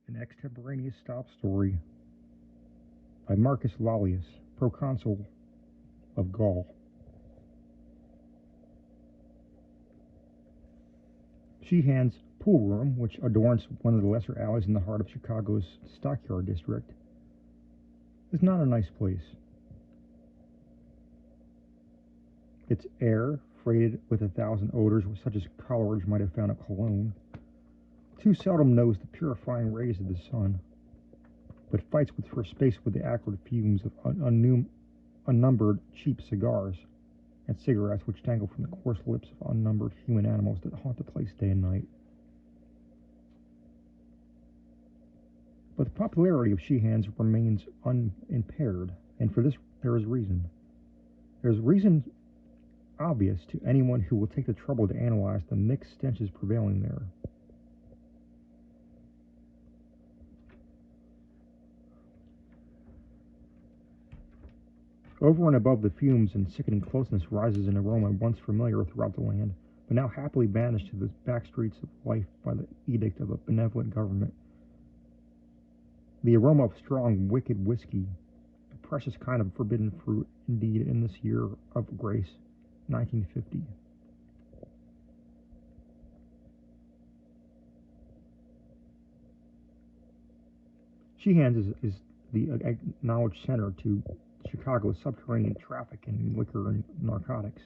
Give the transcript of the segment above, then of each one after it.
An extemporaneous stop story by Marcus Lollius, proconsul of Gaul. Sheehan's pool room, which adorns one of the lesser alleys in the heart of Chicago's Stockyard district, is not a nice place. Its air, freighted with 1,000 odors such as Coleridge might have found at Cologne, too seldom knows the purifying rays of the sun, but fights for space with the acrid fumes of unnumbered cheap cigars and cigarettes which dangle from the coarse lips of unnumbered human animals that haunt the place day and night. But the popularity of Sheehan's remains unimpaired, and for this there is reason. There is reason obvious to anyone who will take the trouble to analyze the mixed stenches prevailing there. Over and above the fumes and sickening closeness rises an aroma once familiar throughout the land, but now happily banished to the back streets of life by the edict of a benevolent government. The aroma of strong, wicked whiskey, a precious kind of forbidden fruit, indeed, in this year of grace, 1950. Sheehan's is the acknowledged center to Chicago's subterranean traffic in liquor and narcotics,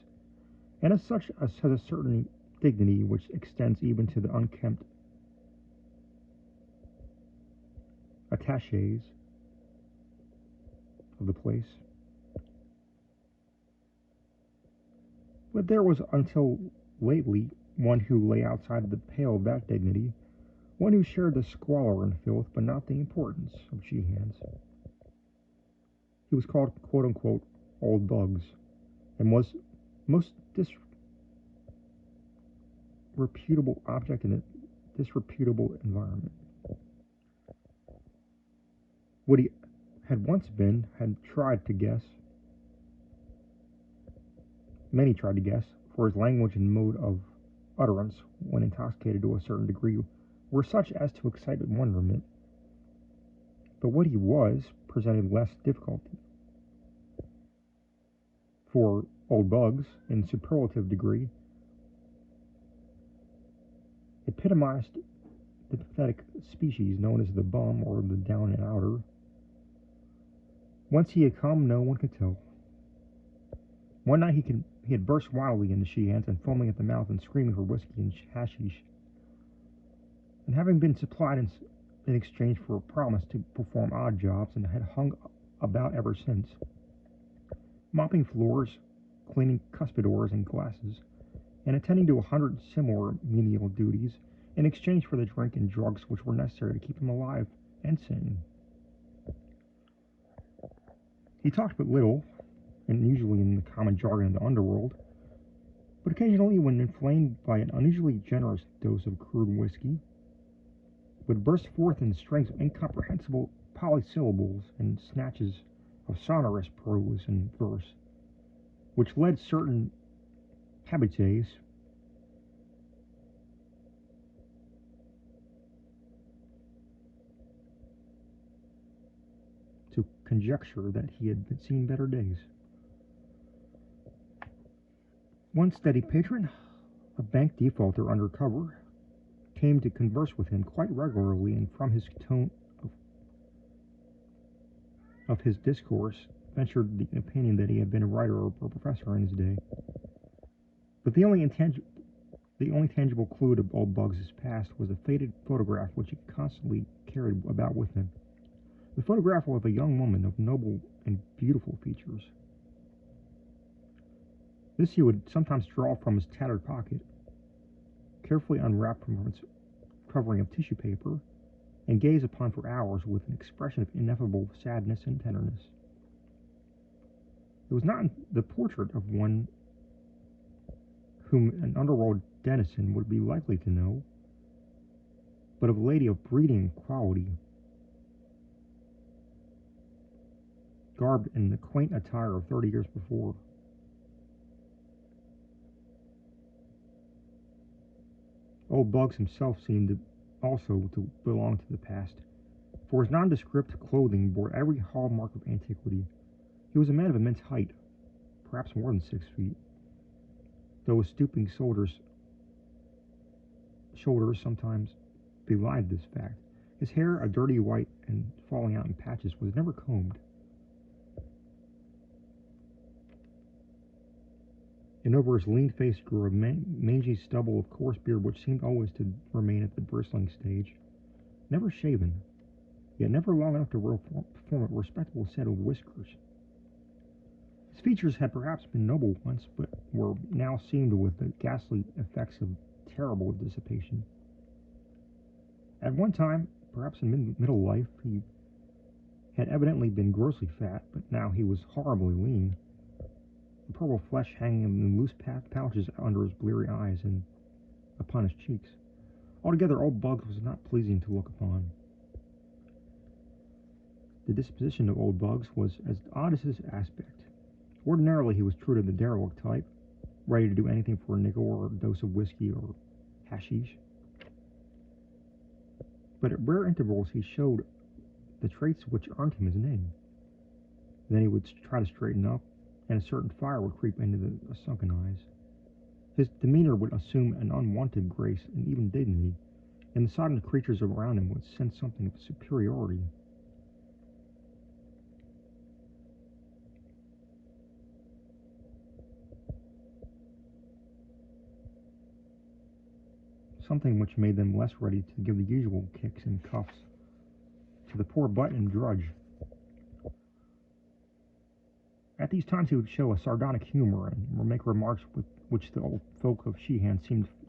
and as such has a certain dignity which extends even to the unkempt attaches of the place. But there was until lately one who lay outside of the pale of that dignity, one who shared the squalor and filth, but not the importance of Sheehan's. He was called, quote-unquote, Old Bugs, and was most disreputable object in a disreputable environment. What he had once been had tried to guess, many tried to guess, for his language and mode of utterance, when intoxicated to a certain degree, were such as to excite wonderment. But what he was presented less difficulty. For Old Bugs, in superlative degree, epitomized the pathetic species known as the bum or the down and outer. Whence he had come, no one could tell. One night he had burst wildly into Sheehan's and foaming at the mouth and screaming for whiskey and hashish, and having been supplied in exchange for a promise to perform odd jobs, and had hung about ever since, mopping floors, cleaning cuspidors and glasses, and attending to 100 similar menial duties in exchange for the drink and drugs which were necessary to keep him alive and sane. He talked but little, and usually in the common jargon of the underworld, but occasionally, when inflamed by an unusually generous dose of crude whiskey, would burst forth in strings of incomprehensible polysyllables and snatches of sonorous prose and verse, which led certain habitués to conjecture that he had seen better days. One steady patron, a bank defaulter under cover, came to converse with him quite regularly, and from his tone of his discourse ventured the opinion that he had been a writer or a professor in his day. But the only tangible clue to Old Bugs' past was a faded photograph which he constantly carried about with him. The photograph of a young woman of noble and beautiful features. This he would sometimes draw from his tattered pocket, carefully unwrapped from its covering of tissue paper, and gaze upon for hours with an expression of ineffable sadness and tenderness. It was not the portrait of one whom an underworld denizen would be likely to know, but of a lady of breeding and quality, garbed in the quaint attire of 30 years before. Old Bugs himself seemed also to belong to the past, for his nondescript clothing bore every hallmark of antiquity. He was a man of immense height, perhaps more than 6 feet, though his stooping shoulders sometimes belied this fact. His hair, a dirty white and falling out in patches, was never combed, and over his lean face grew a mangy stubble of coarse beard which seemed always to remain at the bristling stage. Never shaven, yet never long enough to form a respectable set of whiskers. His features had perhaps been noble once, but were now seamed with the ghastly effects of terrible dissipation. At one time, perhaps in middle life, he had evidently been grossly fat, but now he was horribly lean, the purple flesh hanging in loose pouches under his bleary eyes and upon his cheeks. Altogether, old Bugs was not pleasing to look upon. The disposition of old Bugs was as odd as his aspect. Ordinarily, he was true to the derelict type, ready to do anything for a nickel or a dose of whiskey or hashish. But at rare intervals, he showed the traits which earned him his name. Then he would try to straighten up, and a certain fire would creep into the sunken eyes. His demeanor would assume an unwonted grace and even dignity, and the sodden creatures around him would sense something of superiority. Something which made them less ready to give the usual kicks and cuffs to the poor butt and drudge. At these times he would show a sardonic humor and make remarks with which the old folk of Sheehan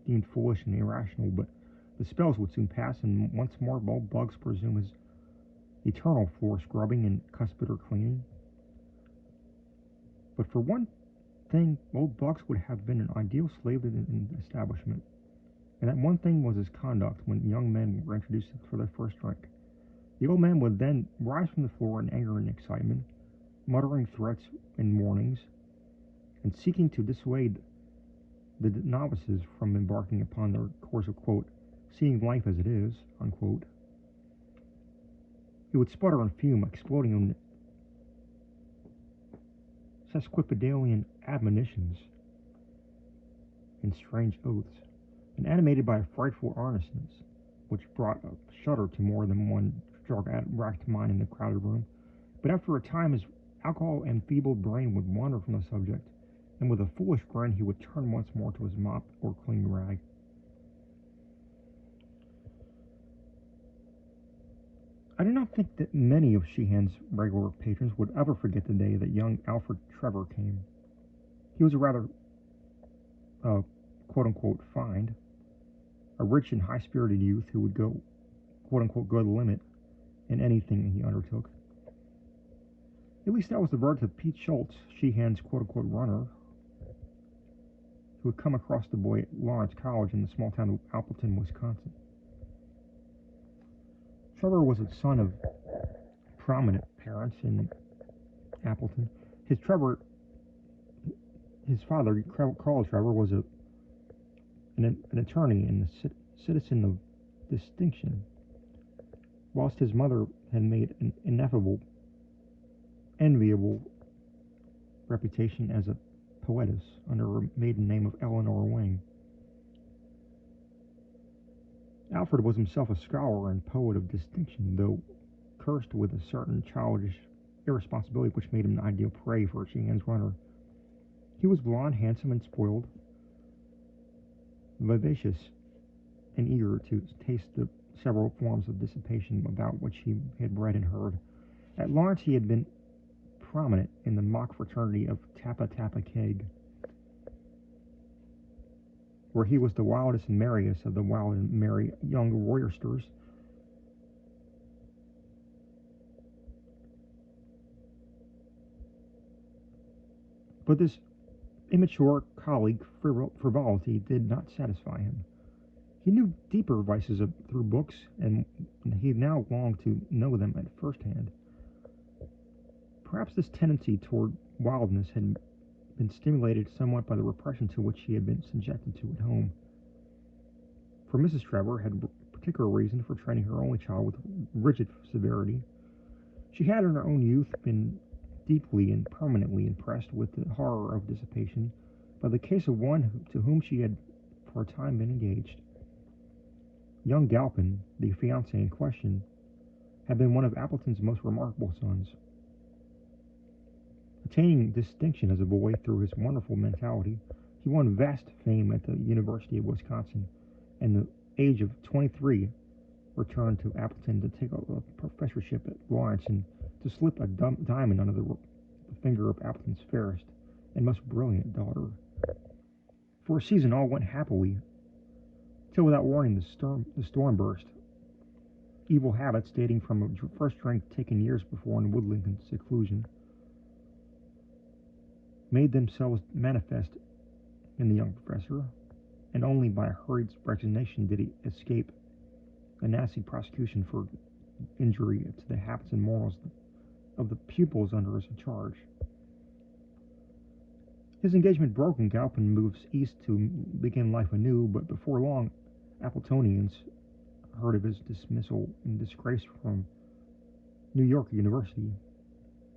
deemed foolish and irrational, but the spells would soon pass, and once more old Bugs resumed his eternal floor scrubbing and cuspidor cleaning. But for one thing, old Bugs would have been an ideal slave in an establishment, and that one thing was his conduct when young men were introduced for their first drink. The old man would then rise from the floor in anger and excitement, muttering threats and warnings, and seeking to dissuade the novices from embarking upon their course of, quote, seeing life as it is, unquote. He would sputter and fume, exploding in sesquipedalian admonitions and strange oaths, and animated by a frightful earnestness, which brought a shudder to more than one dark-racked mind in the crowded room. But after a time his alcohol-enfeebled brain would wander from the subject, and with a foolish grin he would turn once more to his mop or clean rag. I do not think that many of Sheehan's regular patrons would ever forget the day that young Alfred Trevor came. He was a rather, quote-unquote, find, a rich and high-spirited youth who would go, quote-unquote, go the limit in anything he undertook. At least that was the verdict of Pete Schultz, Sheehan's quote-unquote runner, who had come across the boy at Lawrence College in the small town of Appleton, Wisconsin. Trevor was the son of prominent parents in Appleton. His father, Carl Trevor, was an attorney and a citizen of distinction, whilst his mother had made an enviable reputation as a poetess under her maiden name of Eleanor Wing. Alfred was himself a scholar and poet of distinction, though cursed with a certain childish irresponsibility which made him an ideal prey for Sheehan's runner. He was blond, handsome, and spoiled, vivacious, and eager to taste the several forms of dissipation about which he had read and heard. At Lawrence he had been prominent in the mock fraternity of Tappa Tappa Keg, where he was the wildest and merriest of the wild and merry young roysterers. But this immature colleague frivolity did not satisfy him. He knew deeper vices through books, and he now longed to know them at first hand. Perhaps this tendency toward wildness had been stimulated somewhat by the repression to which he had been subjected to at home. For Mrs. Trevor had particular reason for training her only child with rigid severity. She had in her own youth been deeply and permanently impressed with the horror of dissipation by the case of one to whom she had for a time been engaged. Young Galpin, the fiancé in question, had been one of Appleton's most remarkable sons. Attaining distinction as a boy through his wonderful mentality, he won vast fame at the University of Wisconsin, and at the age of 23 returned to Appleton to take a professorship at Lawrence and to slip a diamond under the finger of Appleton's fairest and most brilliant daughter. For a season all went happily, till without warning the storm burst. Evil habits dating from a first drink taken years before in woodland seclusion made themselves manifest in the young professor, and only by a hurried resignation did he escape a nasty prosecution for injury to the habits and morals of the pupils under his charge. His engagement broken, Galpin moves east to begin life anew, but before long, Appletonians heard of his dismissal and disgrace from New York University,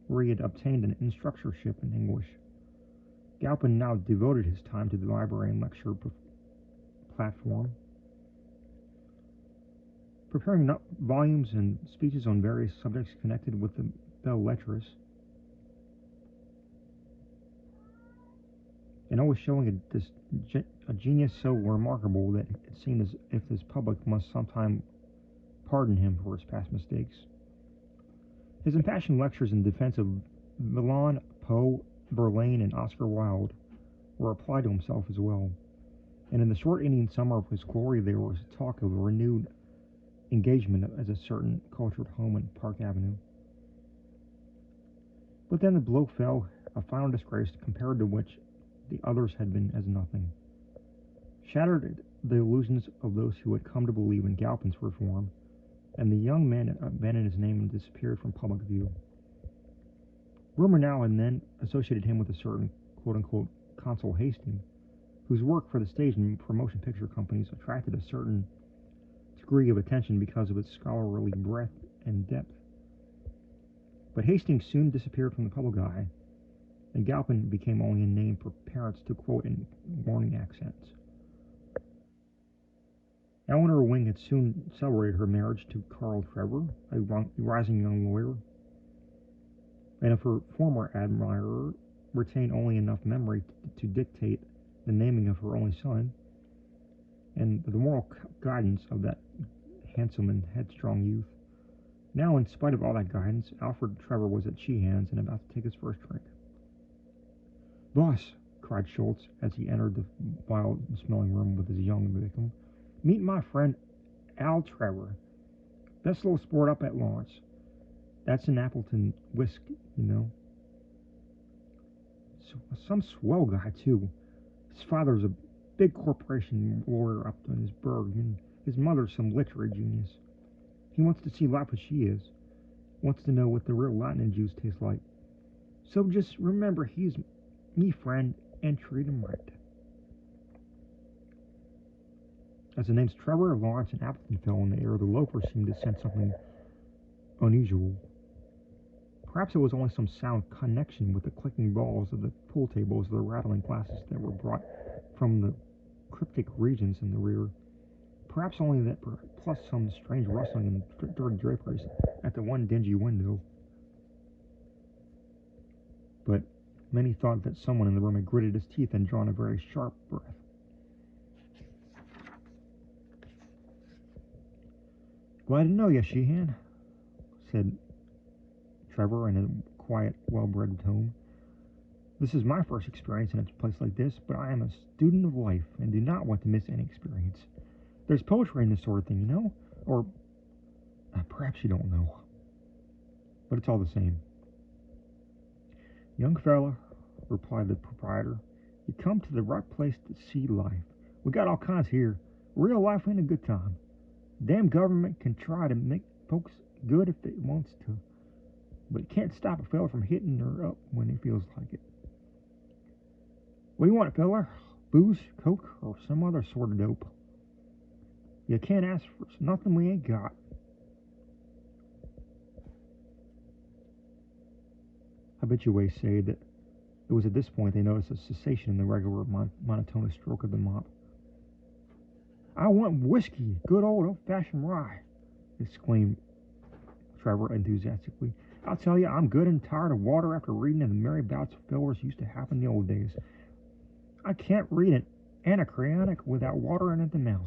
where he had obtained an instructorship in English. Galpin now devoted his time to the library and lecture platform, preparing volumes and speeches on various subjects connected with the belles lettres, and always showing a genius so remarkable that it seemed as if his public must sometime pardon him for his past mistakes. His impassioned lectures in defense of Villon, Poe, Verlaine, and Oscar Wilde were applied to himself as well, and in the short Indian summer of his glory there was talk of a renewed engagement as a certain cultured home in Park Avenue. But then the blow fell, a final disgrace compared to which the others had been as nothing. Shattered the illusions of those who had come to believe in Galpin's reform, and the young man abandoned his name and disappeared from public view. Rumor now and then associated him with a certain quote-unquote Consul Hastings, whose work for the stage and for motion picture companies attracted a certain degree of attention because of its scholarly breadth and depth. But Hastings soon disappeared from the public eye, and Galpin became only a name for parents to quote in warning accents. Eleanor Wing had soon celebrated her marriage to Carl Trevor, a rising young lawyer, and of her former admirer retained only enough memory to dictate the naming of her only son, and the moral guidance of that handsome and headstrong youth. Now, in spite of all that guidance, Alfred Trevor was at Sheehan's and about to take his first drink. "Boss," cried Schultz as he entered the vile-smelling room with his young victim, "meet my friend Al Trevor. Best little sport up at Lawrence. That's an Appleton whisk, you know. So, some swell guy, too. His father's a big corporation lawyer up in his burg, and his mother's some literary genius. He wants to see life as she is. Wants to know what the real Latin juice tastes like. So just remember he's me friend and treat him right." As the names Trevor, Lawrence, and Appleton fell in the air, the loafers seemed to sense something unusual. Perhaps it was only some sound connection with the clicking balls of the pool tables or the rattling glasses that were brought from the cryptic regions in the rear. Perhaps only that, plus some strange rustling and dirty draperies at the one dingy window. But many thought that someone in the room had gritted his teeth and drawn a very sharp breath. "Glad to know you, Sheehan," said Trevor in a quiet, well-bred tone. "This is my first experience in a place like this, but I am a student of life and do not want to miss any experience. There's poetry in this sort of thing, you know, or perhaps you don't know, but it's all the same." "Young fella," replied the proprietor, "you come to the right place to see life. We got all kinds here. Real life ain't a good time. Damn government can try to make folks good if it wants to, but it can't stop a fella from hitting her up when he feels like it. What do you want, fella? Booze, coke, or some other sort of dope?" You can't ask for nothing we ain't got. Habitués say that it was at this point they noticed a cessation in the regular monotonous stroke of the mop. I want whiskey, good old-fashioned rye, exclaimed Trevor enthusiastically. I'll tell you, I'm good and tired of water after reading of the merry bouts fellers used to have in the old days. I can't read an anacreontic without watering at the mouth.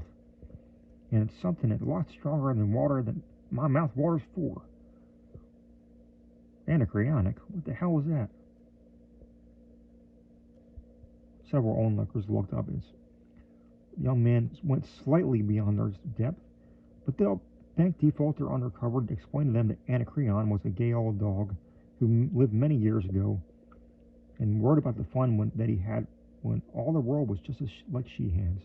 And it's something a lot stronger than water that my mouth waters for. Anacreonic? What the hell is that? Several onlookers looked up as the young man went slightly beyond their depth, but the bank defaulter undercover explained to them that Anacreon was a gay old dog who lived many years ago and wrote about the fun that he had when all the world was just like she-hands.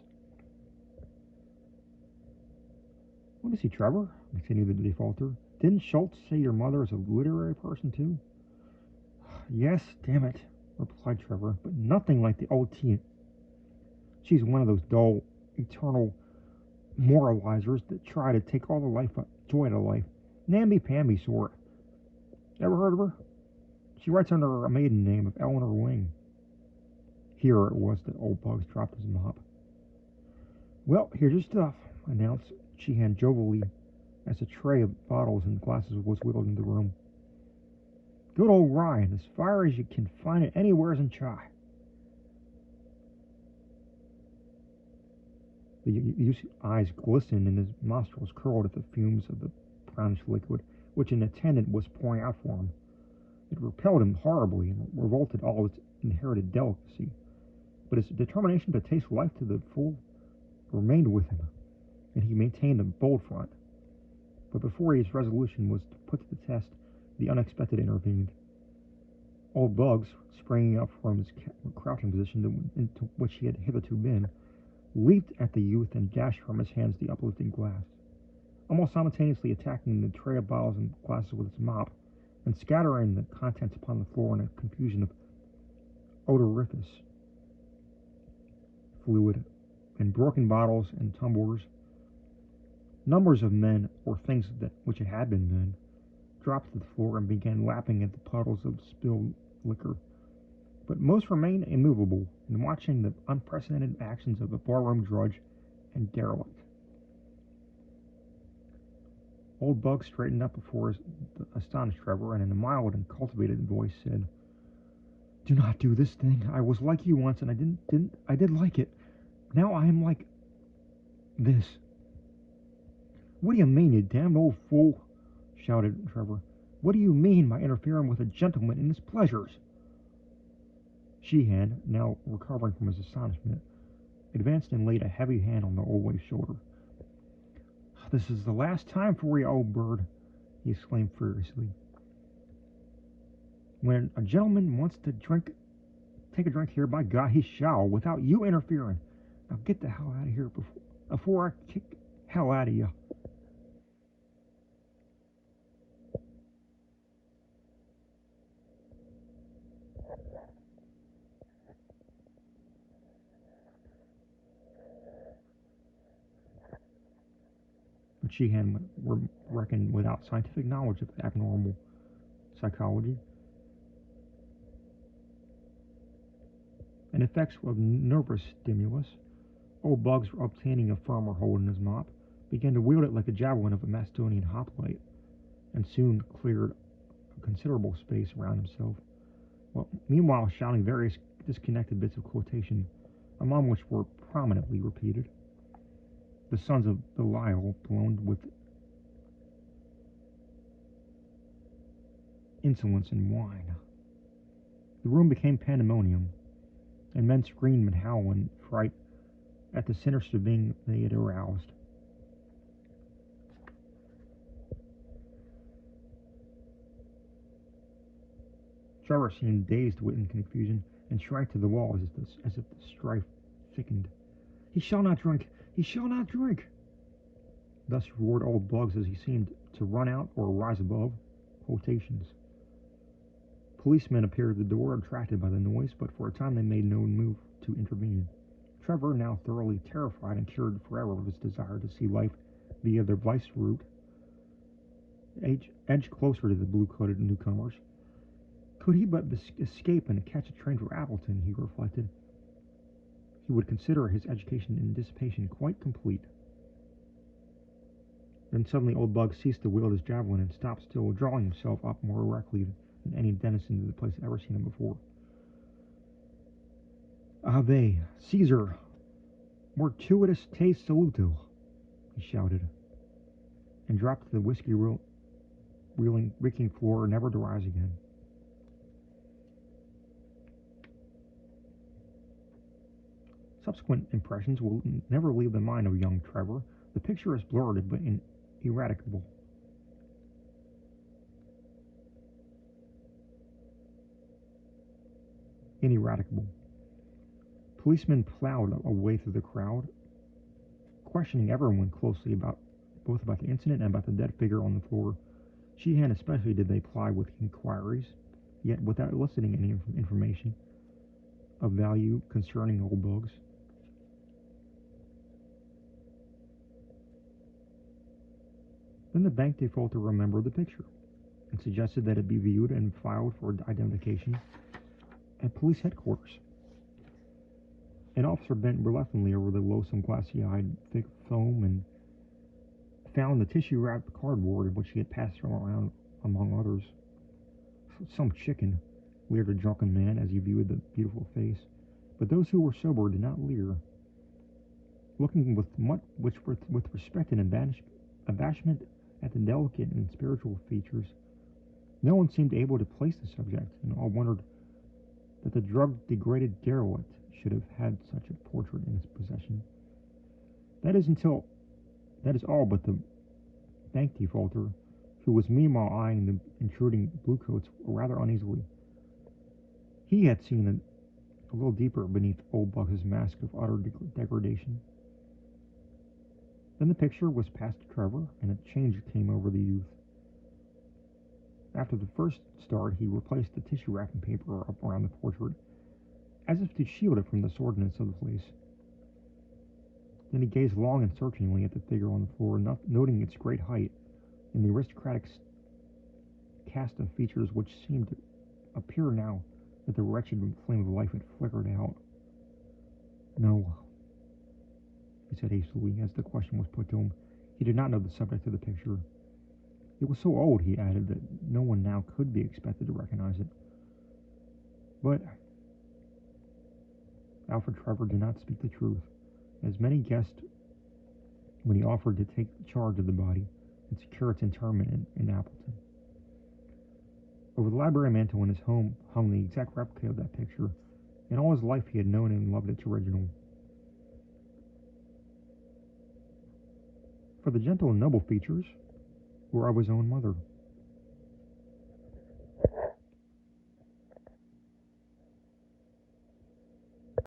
What is he, Trevor? Continued the defaulter. Didn't Schultz say your mother is a literary person, too? Yes, damn it, replied Trevor, but nothing like the old teen. She's one of those dull, eternal moralizers that try to take all the joy out of life. Namby-pamby sort. Ever heard of her? She writes under a maiden name of Eleanor Wing. Here it was that old Bugs dropped his mop. Well, here's your stuff, announced Sheehan jovially as a tray of bottles and glasses was wheeled into the room. Good old Ryan, as fire as you can find it anywheres in chai. The youth's eyes glistened and his nostrils curled at the fumes of the brownish liquid which an attendant was pouring out for him. It repelled him horribly and revolted all its inherited delicacy, but his determination to taste life to the full remained with him, and he maintained a bold front. But before his resolution was put to the test, the unexpected intervened. Old Bugs, springing up from his crouching position into which he had hitherto been, leaped at the youth and dashed from his hands the uplifting glass, almost simultaneously attacking the tray of bottles and glasses with its mop, and scattering the contents upon the floor in a confusion of odoriferous fluid and broken bottles and tumblers. Numbers of men, or things which had been men, dropped to the floor and began lapping at the puddles of spilled liquor. But most remained immovable in watching the unprecedented actions of a barroom drudge and derelict. Old Bugs straightened up before the astonished Trevor, and in a mild and cultivated voice said, "Do not do this thing. I was like you once, and I did like it. Now I am like this." "What do you mean, you damned old fool?" shouted Trevor. "What do you mean by interfering with a gentleman in his pleasures?" Sheehan, now recovering from his astonishment, advanced and laid a heavy hand on the old waif's shoulder. "This is the last time for you, old bird," he exclaimed furiously. "When a gentleman wants to take a drink here, by God, he shall, without you interfering. Now get the hell out of here before I kick hell out of you." But Sheehan reckoned without scientific knowledge of abnormal psychology and effects of nervous stimulus. Old Bugs, obtaining a firmer hold in his mop, began to wield it like a javelin of a Macedonian hoplite, and soon cleared a considerable space around himself, meanwhile shouting various disconnected bits of quotation, among which were prominently repeated. The sons of Belial blown with insolence and wine. The room became pandemonium, and men screamed and howled in fright at the sinister being they had aroused. Trevor seemed dazed in confusion and shrank to the wall as if the strife thickened. "He shall not drink! He shall not drink!" Thus roared old Bugs as he seemed to run out or rise above quotations. Policemen appeared at the door, attracted by the noise, but for a time they made no move to intervene. Trevor, now thoroughly terrified and cured forever of his desire to see life via the vice route, edged closer to the blue-coated newcomers. Could he but escape and catch a train for Appleton, he reflected, he would consider his education in dissipation quite complete. Then suddenly old Bug ceased to wield his javelin and stopped still, drawing himself up more erectly than any denizen of the place had ever seen him before. Ave, Caesar, mortuitus te saluto, he shouted, and dropped to the reeking floor, never to rise again. Subsequent impressions will never leave the mind of young Trevor. The picture is blurred but ineradicable. Ineradicable. Policemen plowed a way through the crowd, questioning everyone closely both about the incident and about the dead figure on the floor. Sheehan especially did they ply with inquiries, yet without eliciting any information of value concerning old Bugs. Then the bank defaulter remembered the picture and suggested that it be viewed and filed for identification at police headquarters. An officer bent reluctantly over the loathsome glassy-eyed thick foam and found the tissue-wrapped cardboard which he had passed around among others. Some chicken, leered a drunken man as he viewed the beautiful face, but those who were sober did not leer. Looking with respect and abashment at the delicate and spiritual features, no one seemed able to place the subject, and all wondered that the drug-degraded derelict should have had such a portrait in his possession. That is all but the bank defaulter, who was meanwhile eyeing the intruding bluecoats rather uneasily. He had seen a little deeper beneath old Bugs' mask of utter degradation. Then the picture was passed to Trevor, and a change came over the youth. After the first start, he replaced the tissue wrapping paper up around the portrait, as if to shield it from the sordidness of the place. Then he gazed long and searchingly at the figure on the floor, noting its great height and the aristocratic cast of features which seemed to appear now that the wretched flame of life had flickered out. No, he said hastily, as the question was put to him. He did not know the subject of the picture. It was so old, he added, that no one now could be expected to recognize it. But Alfred Trevor did not speak the truth, as many guessed when he offered to take charge of the body and secure its interment in Appleton. Over the library mantel in his home hung the exact replica of that picture, and all his life he had known and loved its original. For the gentle and noble features were of his own mother.